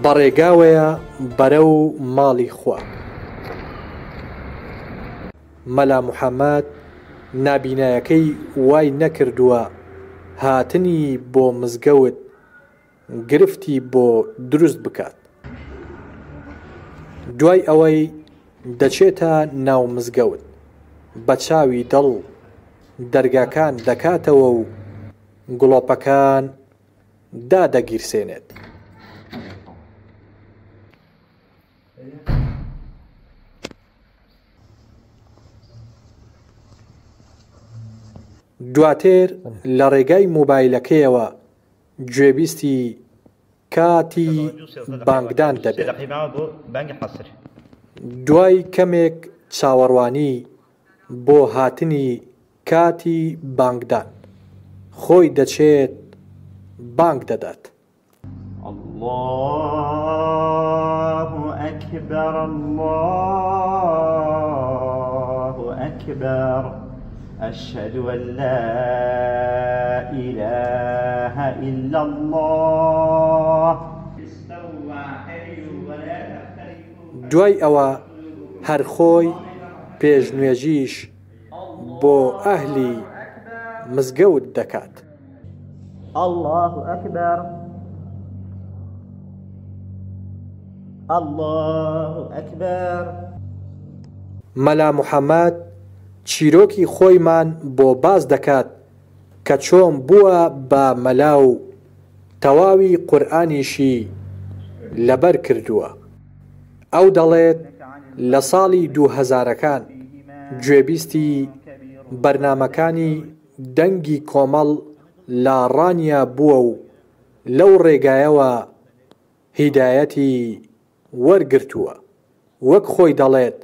بەڕێگاوەیە بەرەو ماڵی خوا. مەلا موحەممەد نابینایەکەی وای نەکردووە هاتنی بۆ مزگەوت گرفتی بۆ دروست بکات. دوای ئەوەی دەچێتە ناو مزگەوت بە چاوی دڵ دەرگاکان دەکاتەوە و گڵۆپەکان دادەگیرسێنێت. دواتر لە ڕێگای مۆبایلەکەیەوە گوێبیستی کاتی بانگدان دەبێت. دوای کەمێک چاوەڕوانی بۆ هاتنی کاتی بانگدان خۆی دەچێت بانگ دەدات. الله أكبر الله أكبر أشهد أن لا إله إلا الله. دوای ئەوە هەر خۆی پێشنوێژیش بۆ ئەهلی مزگەوت دەکات. الله أكبر الله أكبر. مەلا موحەممەد چیرۆکی خۆیمان بۆ باز دەکات کە چۆن بووە بە مەلا و تەواوی قورئانیشی لەبەر کردووە. ئەو دەڵێت لە ساڵی 2000ەکان گوێبیستی بەرنامەکانی دەنگی کۆمەڵ لە ڕانیا بووە و لەو ڕێگایەوە هیدایەتی وەرگرتووە. وەک خۆی دەڵێت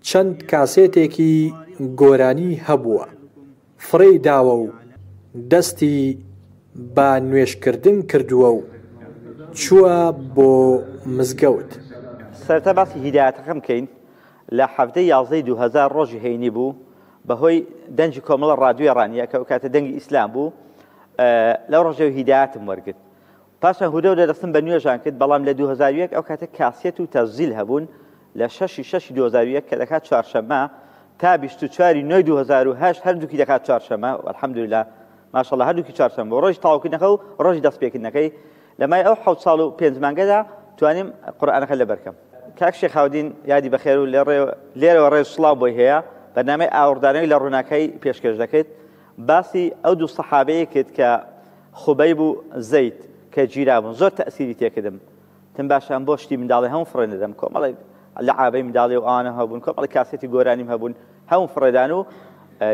چەند کاسێتێکی گۆرانی هەبووە فڕێی داوە و دەستی بە نوێشکردن کردووە و چووە بۆ مزگەوت. سەرەتا باسی هیدایەتەکەم بکەین. لە هەفتەی 11 2000 ڕۆژی هەینی بوو بەهۆی دەنجی کۆمەڵە ڕادیۆی ڕانیە کە ئەو کاتە دەنگی ئیسلام بوو. لەو ڕۆژەوە هیدایەتم وەرگرت. پاشان هودە و دەدەستم بە نوێژان کرد. بەڵام لە 2001 ئەو کاتە کاسێت و تەزیل هەبوون لە 6 2001 کە دەکات چوارشەممە تا 24 2008 هەردووکی دەکات چوارشەممە. الحەمدوللا ماشەڵڵا هەردووکی چوارشەممە بۆ ڕۆژی تاواکردنەکە و ڕۆژی دەستپێکردنەکەی لە مای ئەو 7 ساڵ و 5 مانگەدا توانیم قورئانەکە لەبەرکەم. کاک شێخاودین یادی بەخێر و لێرەوە ڕێز سڵاو بۆی هەیە بەرنامەی ئاوردانەوەی لە ڕووناکەی پێشکەش دەکرد. باسی ئەو دوو سەحابەیە کرد کە خوبەیب و زەید کە گیرا بوون زۆر تەئسیری تێکردم. تم باشان بۆ شتی منداڵی هەموو فڕێ دەدەم. کۆمەڵی لەعابەی منداڵی و ئەوانە هەبوون کۆمەڵی کاسێتی گۆرانیم هەبوون هەموو فڕێدان و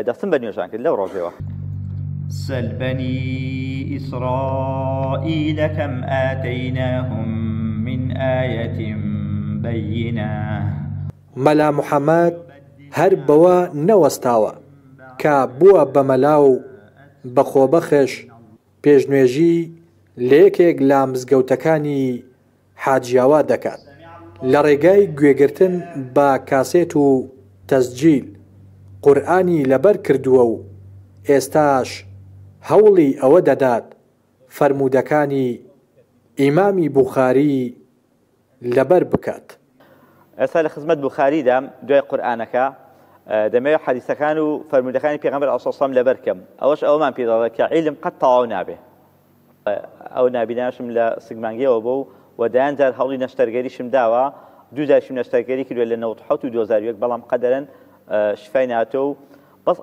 دەستم بە نوێژان کرد لەو ڕۆژەوە. سل بني إسرائيل كم آتيناهم من آية بينة. مەلا موحەممەد هەر بەوە نەوەستاوە کە بووە بە مەلا و بەخۆبەخش پێشنوێژی لە یەکێک لە مزگەوتەکانی حاجیاوا دەکات. لە ڕێگای گوێگرتن بە کاسێت و تەسجیل قورئانی لەبەر کردووە و ئێستاش هەوڵی ئەوە دەدات فەرموودەکانی ئیمامی بوخاری لەبەر بکات. ئێستا لە خزمەت بوخاریدام دوای قورئانەکە دەمەوێت حەدیثەکان و فەرموودەکانی پێغەمبەر عەلەیهی سەلام لەبەر بکەم. ئەوەش ئەوەمان پێ دەڵێت کە عیلم قەت تەواو نابێ. ئەو نابیناشم لە سگمانگیەوە بۆ و دەیان جار هەوڵی نەشتەرگەریشم داوە. دوو جارشم نەشتەرگەری کردووە لە 97 و 2001 بەڵام قەدەرەن شفای ناتۆ و بەس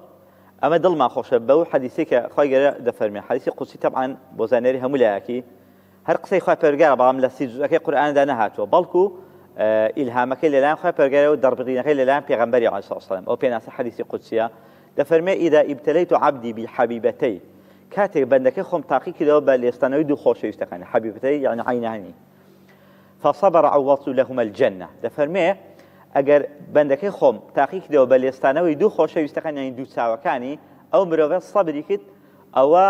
ئەمە دڵمان خۆشە بەو حەدیثی کە خۆی گەورە دەفەرمێ. حەدیثی قودسی تەبعاً بۆ زانیاری هەموو لایەکی هەر قسەی خوا پەروەردگارە بەڵام لە سیجزەکەی قورئاندا نەهاتووە بەڵکو ئیلهامەکەی لەلایەن خوا پەروەردگارە و دەربڕینەکەی لەلایەن پێغەمبەری عەلەیهی سەلام. ئەو پێناسە حەدیثی قودسیە دەفەرمێ ئیدا ئیبتەلەیت عەبدی بالحەبیبەتەی کاتێک بەندەکەی خۆم تاقی کردەوە بە لێستانەوەی دوو خۆشەویستەکانی حەبیبەتەی یعنی عەینانی فصبر عوضت لهما الجنة. دەفەرمێ ئەگەر بەندەکەی خۆم تاقی کردەوە بە لێستانەوەی دوو خۆشەویستەکان یعنی دوو چاوەکانی ئەو مرۆڤە سەبری کرد ئەوە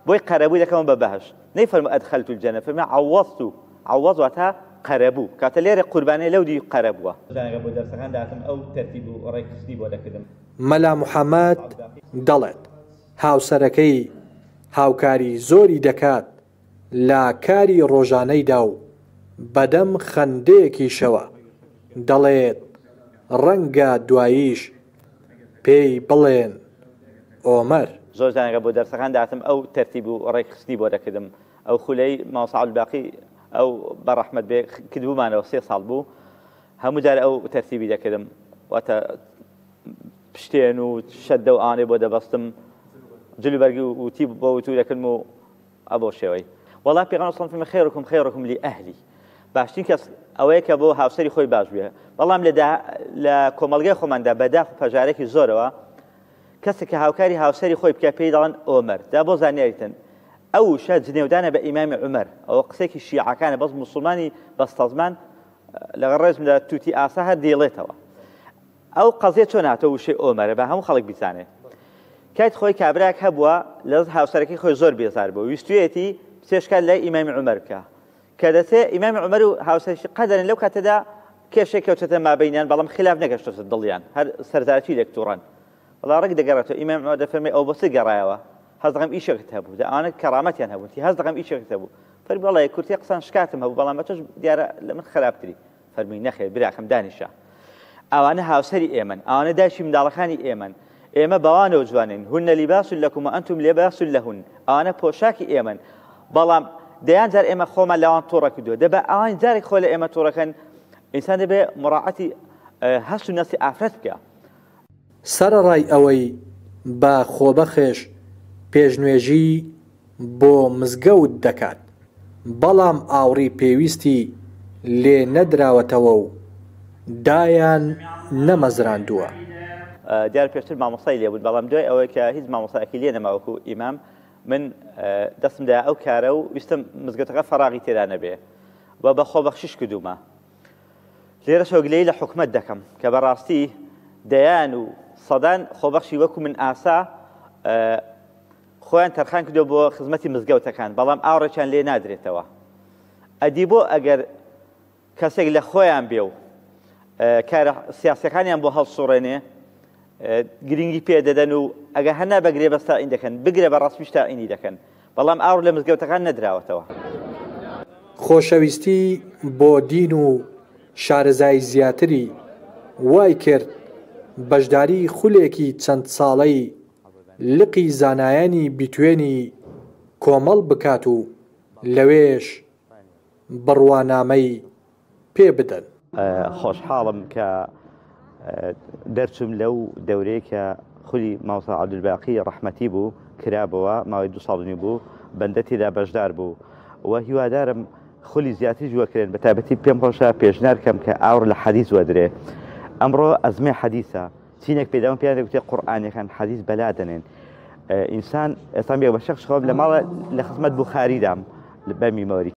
بۆی قەرەبووی دەکەمەوە بە بەهەشت. نەیفەرموو ئەدخەلت الجنة فەرمێ عوضت عوض واتە قەرەبوو کاتە لێرە قوربانەی لەو دی قەرەبووە. بۆ دەرسەکان داتم ئەو تەرتیب و ڕێکخستنی بۆ دەکردم. مەلا موحەممەد دەڵێت هاوسەرەکەی هاوکاری زۆری دەکات لە کاری ڕۆژانەیدا و بەدەم خەندەیەکی شەوە دەڵێت ڕەنگە دواییش پێی بڵێن ئۆمەر. زۆر جارێکە بۆ دەرسەکان داتم ئەو تەرتیب و ڕێکخستنی بۆ دەکردم. ئەو خولەی مامۆستا عەبدولباقی ئەو بەڕەحمەت بێ کردبوومانەوە 3 ساڵ بوو، هەموو جار ئەو تەرتیبی دەکردم، واتە پشتێن و شەددە و ئانێ بۆ دەبەستم، جلوبەرگی و تی بۆ وتو دەکردم و ئەبۆ شێوەی. وەڵا پێغەمبەر صلی الله علیه و خەیرکم خەیرکم لئەهلی، باشترین کەس ئەوەیە کە بۆ هاوسەری خۆی باش بێ. بەڵام لە کۆمەڵگەی خۆماندا بەداخ و پەژارێکی زۆرەوە کەسێک کە هاوکاری هاوسەری خۆی بکە پێی دەڵێن ئۆمەر. دا بۆ زانیاریتن ئەو شە جنێودانە بە ئیمامی عومەر، ئەوە قسێکی شیعەکانە، بەس موسڵمانی بەستەزمان لەگەڵ ڕێزمدا تووتی ئاسا هەر دێڵێتەوە. ئەو قەزیە چۆن هاتەوە وشەی ئۆمەرە بە هەموو خەڵک بیزانێت. کات خۆی کابراک هەبووە لە هاوسەرەکەی خۆی زۆر بێزار بوو، ویستویەتی سێشکال لای ئیمامی عومەر بکە، کە دەچێ ئیمامی عومەر و هاوسەرشی قەدەرن لەو کاتەدا کێشێک کەوتێتە مابەینیان، بەڵام خلاف نەگەشتۆتە دڵیان، هەر سەرزارەتی لێک تووڕەن. وەڵا ڕێک دەگەڕێتەوە ئیمامی عومەر دەفەرمێ ئەو بۆ چ گەڕایەوە؟ هەز دەکەم ئیشێکت هەبوو، ئەوانە کەرامەتیان هەبوو، هەز دەکەم ئیشێکت هەبوو. فەرمی وەڵی کورتی قسان شکاتم هەبوو، بەڵام بە تۆش دیارە لە من خراپتری. فەرمی نەخێر براکەم دانیشە، ئەوانە هاوسەری ئێمەن، ئەوانە داشی منداڵەکانی ئێمەن، ئێمە بەوانەوە جوانین، هون لیباس لەکم و ئەنتم لیباس لەهون، ئەوانە پۆشاکی ئێمن. بەڵام دەیان جار ئێمە خۆمان لەوان تووڕە کردووە، دەبە ئەوان جارێک خۆ لە ئێمە تووڕەکەن، ئینسان دەبێ مراعەتی هەست و نەسی ئافرەت بکە. سەرەڕای ئەوەی بە خۆبەخێش پێشنوێژی بۆ مزگەوت دەکات، بەڵام ئاوڕی پێویستی لێ نەدراوەتەوە و دایان نەمەزراندووە. دیار پێشتر مامۆستای لێ بوو، بەڵام دوای ئەوەی کە هیچ مامۆستایەکی لێ نەماوەکو ئیمام، من دەستمدا ئەو کارە و ویستم مزگەوتەکە فەراغی تێدا نەبێ و بە خۆبەخشیش کردومە. لێرە شۆگلەی لە حکومەت دەکەم کە بەڕاستی دەیان و سەدان خۆبەخشی وەکو من ئاسا خۆیان تەرخان کردو بۆ خزمەتی مزگەوتەکان، بەڵام ئاوڕێکیان لێ نادرێتەوە. ئەدی بۆ ئەگەر کەسێک لە خۆیان بێ و کارە سیاسەکانیان بۆ هەڵسوڕێنێ گرنگی پێ دەدەن و ئەگە هەنا بەگرێ بەستائین دەکەن، بگرێ بە ڕاستیش تائینی دەکەن، بەڵام ئاور لە مزگەوتەکان نەدراوەتەوە. خۆشەویستی بۆ دین و شارەزای زیاتری وای کرد بەشداری خولێکی چەند ساڵەی لقی زانایانی بیتوێنی کۆمەڵ بکات و لەوێش بڕوانامەی پێ بدەن. خۆشحاڵم کە دەرچوم لەو دەورەیە کە خولی مامۆستا عەبدولباقی ڕەحمەتی بوو کرابەوە، ماوەی 2 ساڵ بوو، بەندە تێدا بەشدار بوو و هیوادارم خولی زیاتر جوەکرێن، بە تایبەتی پێم خۆشە پێشنارکەم کە ئاور لە حەدیث وەدرێ. ئەمڕۆ ئەزمێ حەدیثە، چینێک پێداوم پێیان دەگوتێ قورئانیەکان حەدیث بەلا دەنێن. ئینسان ئێستا بێ بە شەخص خۆم لە ماڵە لە خزمەت بوخاریدام بە میمۆری